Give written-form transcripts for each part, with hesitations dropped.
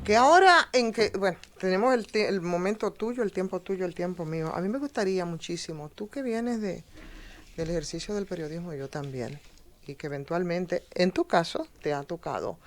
Que ahora en que, bueno, tenemos el momento tuyo, el tiempo mío. A mí me gustaría muchísimo, tú que vienes del ejercicio del periodismo, yo también, y que eventualmente, en tu caso, te ha tocado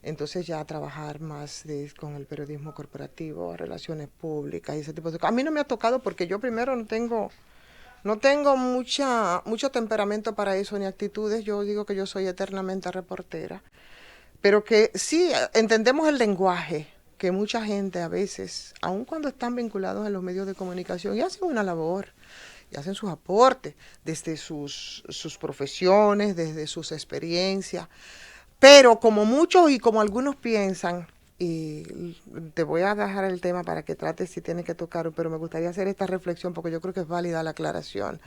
entonces ya trabajar más con el periodismo corporativo, relaciones públicas y ese tipo de cosas. A mí no me ha tocado porque yo primero no tengo mucho temperamento para eso ni actitudes. Yo digo que yo soy eternamente reportera. Pero que sí entendemos el lenguaje, que mucha gente a veces, aun cuando están vinculados a los medios de comunicación, y hacen una labor, y hacen sus aportes desde sus profesiones, desde sus experiencias, pero como muchos y como algunos piensan, y te voy a dejar el tema para que trates si tienes que tocar, pero me gustaría hacer esta reflexión porque yo creo que es válida la aclaración.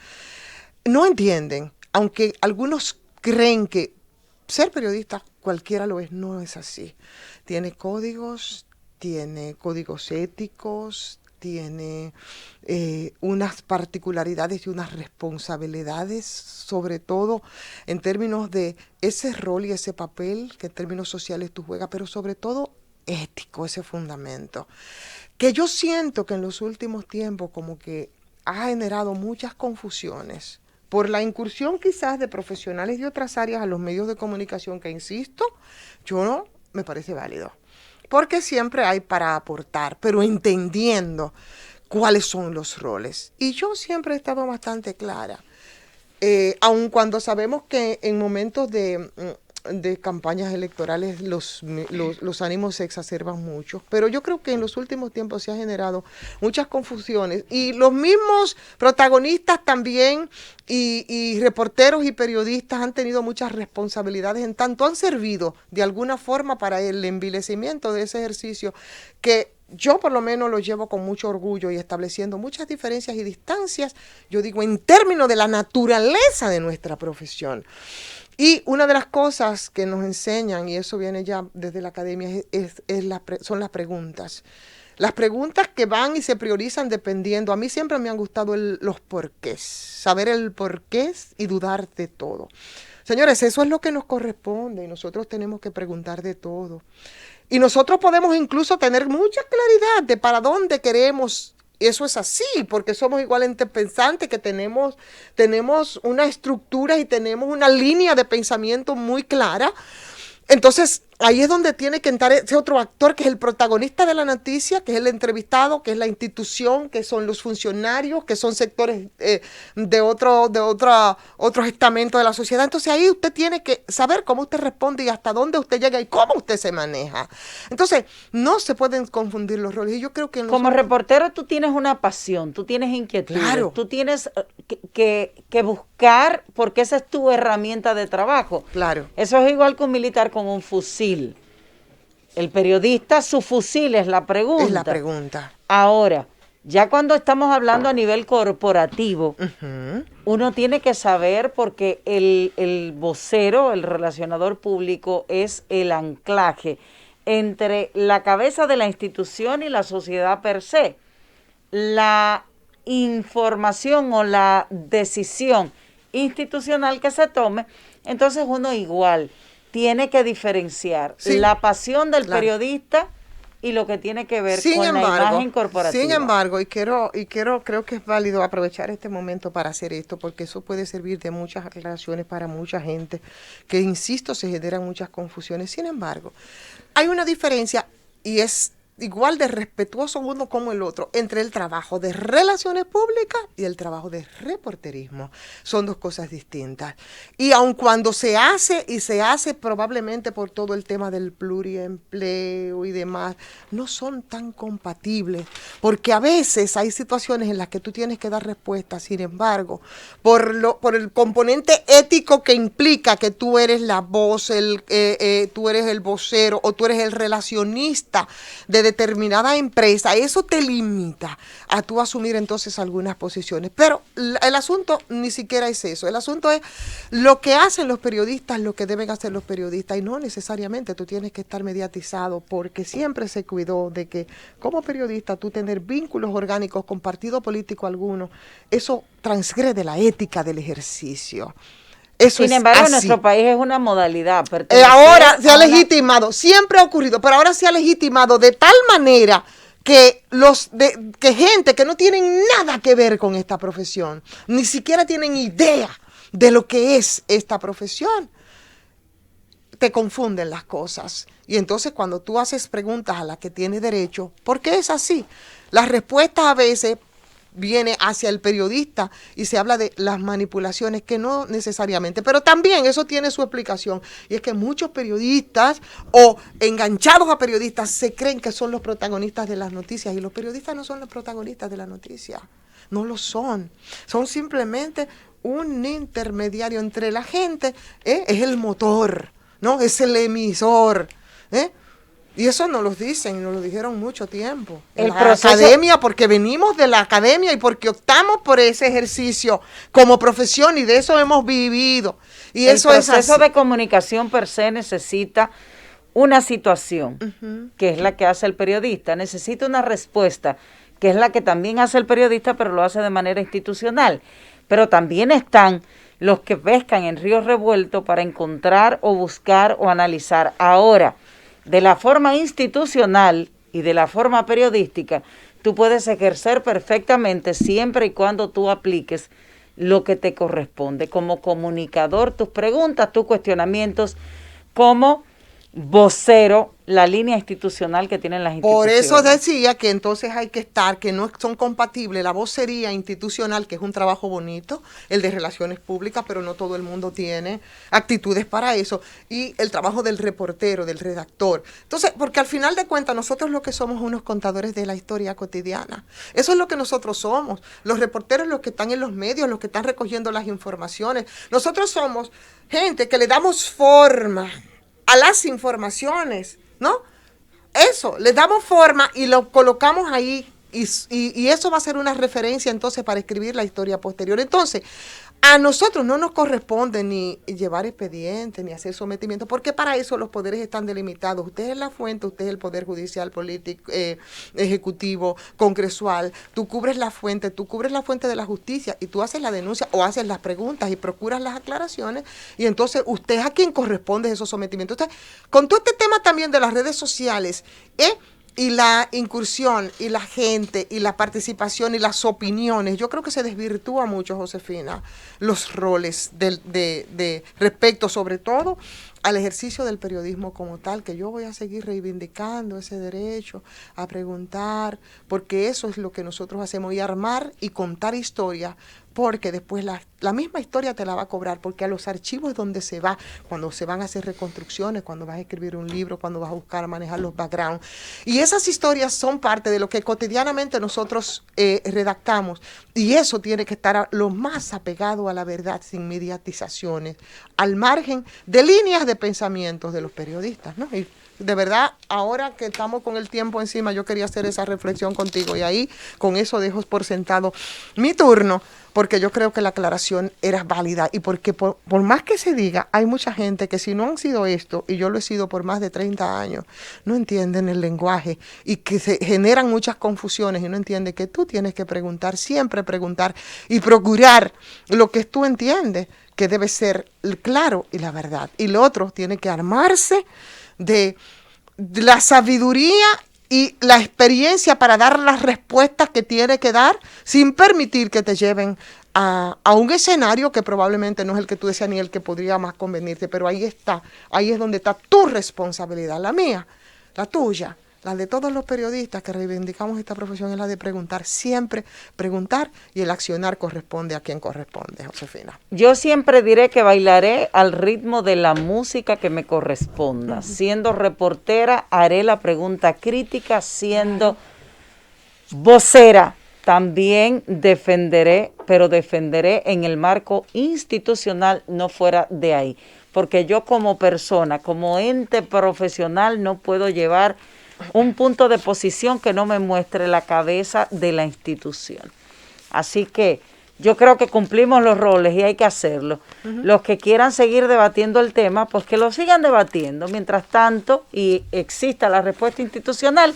No entienden, aunque algunos creen que ser periodista cualquiera lo es, no es así. Tiene códigos éticos, tiene unas particularidades y unas responsabilidades, sobre todo en términos de ese rol y ese papel que en términos sociales tú juegas, pero sobre todo ético, ese fundamento. Que yo siento que en los últimos tiempos como que ha generado muchas confusiones por la incursión quizás de profesionales de otras áreas a los medios de comunicación, que insisto, yo no me parece válido. Porque siempre hay para aportar, pero entendiendo cuáles son los roles. Y yo siempre he estado bastante clara, aun cuando sabemos que en momentos de campañas electorales los ánimos se exacerban mucho, pero yo creo que en los últimos tiempos se ha generado muchas confusiones y los mismos protagonistas también y reporteros y periodistas han tenido muchas responsabilidades en tanto han servido de alguna forma para el envilecimiento de ese ejercicio que yo por lo menos lo llevo con mucho orgullo y estableciendo muchas diferencias y distancias, yo digo, en términos de la naturaleza de nuestra profesión. Y una de las cosas que nos enseñan, y eso viene ya desde la academia, son las preguntas. Las preguntas que van y se priorizan dependiendo. A mí siempre me han gustado los porqués, saber el porqués y dudar de todo. Señores, eso es lo que nos corresponde y nosotros tenemos que preguntar de todo. Y nosotros podemos incluso tener mucha claridad de para dónde queremos. Eso es así, porque somos igualmente pensantes, que tenemos una estructura y tenemos una línea de pensamiento muy clara. Entonces, ahí es donde tiene que entrar ese otro actor que es el protagonista de la noticia, que es el entrevistado, que es la institución, que son los funcionarios, que son sectores otros estamentos de la sociedad. Entonces, ahí usted tiene que saber cómo usted responde y hasta dónde usted llega y cómo usted se maneja. Entonces, no se pueden confundir los roles. Y yo creo que Como nosotros... reportero tú tienes una pasión, tú tienes inquietudes, Claro, tú tienes que buscar, porque esa es tu herramienta de trabajo. claro. Eso es igual que un militar con un fusil. El periodista, su fusil es la Es la pregunta. pregunta. Ahora, ya cuando estamos hablando a nivel corporativo, Ujú. uno tiene que saber, porque el vocero, el relacionador público, es el anclaje entre la cabeza de la institución y la sociedad per se. La información o la decisión institucional que se tome, entonces uno igual tiene que diferenciar Sí, la pasión del claro. periodista y lo que tiene que ver Sin con la embargo, imagen sin corporativa. embargo, creo que es válido aprovechar este momento para hacer esto, porque eso puede servir de muchas aclaraciones para mucha gente, que insisto, se generan muchas confusiones. Sin embargo, hay una diferencia y es igual de respetuoso uno como el otro entre el trabajo de relaciones públicas y el trabajo de reporterismo. Son dos cosas distintas. Y aun cuando se hace, y se hace probablemente por todo el tema del pluriempleo y demás, no son tan compatibles, porque a veces hay situaciones en las que tú tienes que dar respuestas. Sin embargo, por el componente ético que implica que tú eres la voz, tú eres el vocero o tú eres el relacionista de determinada empresa, eso te limita a tú asumir entonces algunas posiciones. Pero el asunto ni siquiera es eso. El asunto es lo que hacen los periodistas, lo que deben hacer los periodistas, y no necesariamente tú tienes que estar mediatizado, porque siempre se cuidó de que como periodista tú tener vínculos orgánicos con partido político alguno, eso transgrede la ética del ejercicio. Eso Sin es embargo, en así. nuestro país es una modalidad. Ahora se ha legitimado, siempre ha ocurrido, pero ahora se ha legitimado de tal manera que que gente que no tienen nada que ver con esta profesión, ni siquiera tienen idea de lo que es esta profesión, te confunden las cosas. Y entonces cuando tú haces preguntas a las que tienes derecho, ¿por qué es así? Las respuestas a veces viene hacia el periodista y se habla de las manipulaciones, que no necesariamente, pero también eso tiene su explicación, y es que muchos periodistas o enganchados a periodistas se creen que son los protagonistas de las noticias, y los periodistas no son los protagonistas de la noticia, no lo son simplemente un intermediario entre la gente, es el motor, ¿no? Es el emisor, ¿eh? Y eso nos lo dicen, nos lo dijeron mucho tiempo. En la academia, porque venimos de la academia y porque optamos por ese ejercicio como profesión, y de eso hemos vivido. Y eso es así. El proceso de comunicación per se necesita una situación, que es la que hace el periodista. Necesita una respuesta, que es la que también hace el periodista, pero lo hace de manera institucional. Pero también están los que pescan en río revuelto para encontrar o buscar o analizar. Ahora, de la forma institucional y de la forma periodística, tú puedes ejercer perfectamente siempre y cuando tú apliques lo que te corresponde. Como comunicador, tus preguntas, tus cuestionamientos, como vocero, la línea institucional que tienen las instituciones. Por eso decía que entonces hay que estar, que no son compatibles la vocería institucional, que es un trabajo bonito, el de relaciones públicas, pero no todo el mundo tiene actitudes para eso, y el trabajo del reportero, del redactor. Entonces, porque al final de cuentas nosotros lo que somos unos contadores de la historia cotidiana. Eso es lo que nosotros somos. Los reporteros, los que están en los medios, los que están recogiendo las informaciones. Nosotros somos gente que le damos forma a las informaciones, ¿no? Eso, le damos forma y lo colocamos ahí, y eso va a ser una referencia entonces para escribir la historia posterior. Entonces, a nosotros no nos corresponde ni llevar expedientes, ni hacer sometimiento, porque para eso los poderes están delimitados. Usted es la fuente, usted es el poder judicial, político, ejecutivo, congresual. Tú cubres la fuente de la justicia, y tú haces la denuncia o haces las preguntas y procuras las aclaraciones, y entonces usted es a quien corresponde esos sometimientos. Entonces, con todo este tema también de las redes sociales, y la incursión, y la gente, y la participación, y las opiniones, yo creo que se desvirtúa mucho, Josefina, los roles de respecto, sobre todo, al ejercicio del periodismo como tal, que yo voy a seguir reivindicando ese derecho a preguntar, porque eso es lo que nosotros hacemos, y armar y contar historias, porque después la misma historia te la va a cobrar, porque a los archivos es donde se va, cuando se van a hacer reconstrucciones, cuando vas a escribir un libro, cuando vas a buscar manejar los backgrounds. Y esas historias son parte de lo que cotidianamente nosotros redactamos, y eso tiene que estar lo más apegado a la verdad, sin mediatizaciones, al margen de líneas de pensamientos de los periodistas, ¿no? Y de verdad, ahora que estamos con el tiempo encima, yo quería hacer esa reflexión contigo, y ahí con eso dejo por sentado mi turno, porque yo creo que la aclaración era válida, y porque por más que se diga, hay mucha gente que si no han sido esto, y yo lo he sido por más de 30 años, no entienden el lenguaje, y que se generan muchas confusiones, y no entienden que tú tienes que preguntar, siempre preguntar, y procurar lo que tú entiendes, que debe ser claro y la verdad. Y lo otro tiene que armarse de la sabiduría y la experiencia para dar las respuestas que tiene que dar, sin permitir que te lleven a un escenario que probablemente no es el que tú deseas ni el que podría más convenirte, pero ahí está, ahí es donde está tu responsabilidad, la mía, la tuya, la de todos los periodistas que reivindicamos esta profesión, es la de preguntar, siempre preguntar, y el accionar corresponde a quien corresponde, Josefina. Yo siempre diré que bailaré al ritmo de la música que me corresponda. Siendo reportera, haré la pregunta crítica. Siendo vocera, también defenderé, pero defenderé en el marco institucional, no fuera de ahí. Porque yo como persona, como ente profesional, no puedo llevar un punto de posición que no me muestre la cabeza de la institución. Así que yo creo que cumplimos los roles y hay que hacerlo. Los que quieran seguir debatiendo el tema, pues que lo sigan debatiendo. Mientras tanto, y exista la respuesta institucional,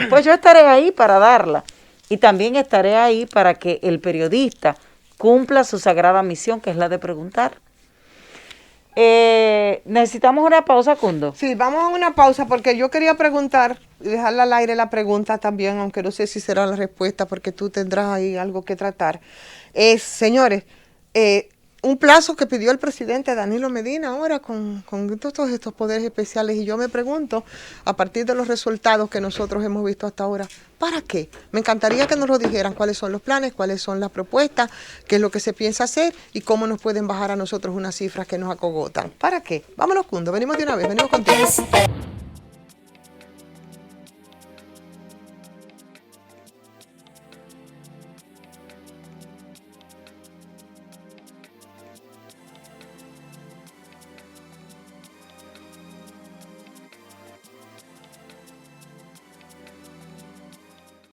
pues yo estaré ahí para darla. Y también estaré ahí para que el periodista cumpla su sagrada misión, que es la de preguntar. Necesitamos una pausa, Cundo. Sí, vamos a una pausa porque yo quería preguntar, y dejarla al aire la pregunta también, aunque no sé si será la respuesta porque tú tendrás ahí algo que tratar. Señores, un plazo que pidió el presidente Danilo Medina ahora con todos estos poderes especiales y yo me pregunto, a partir de los resultados que nosotros hemos visto hasta ahora, ¿para qué? Me encantaría que nos lo dijeran cuáles son los planes, cuáles son las propuestas, qué es lo que se piensa hacer y cómo nos pueden bajar a nosotros unas cifras que nos acogotan. ¿Para qué? Vámonos, Cundo, venimos de una vez, venimos contigo.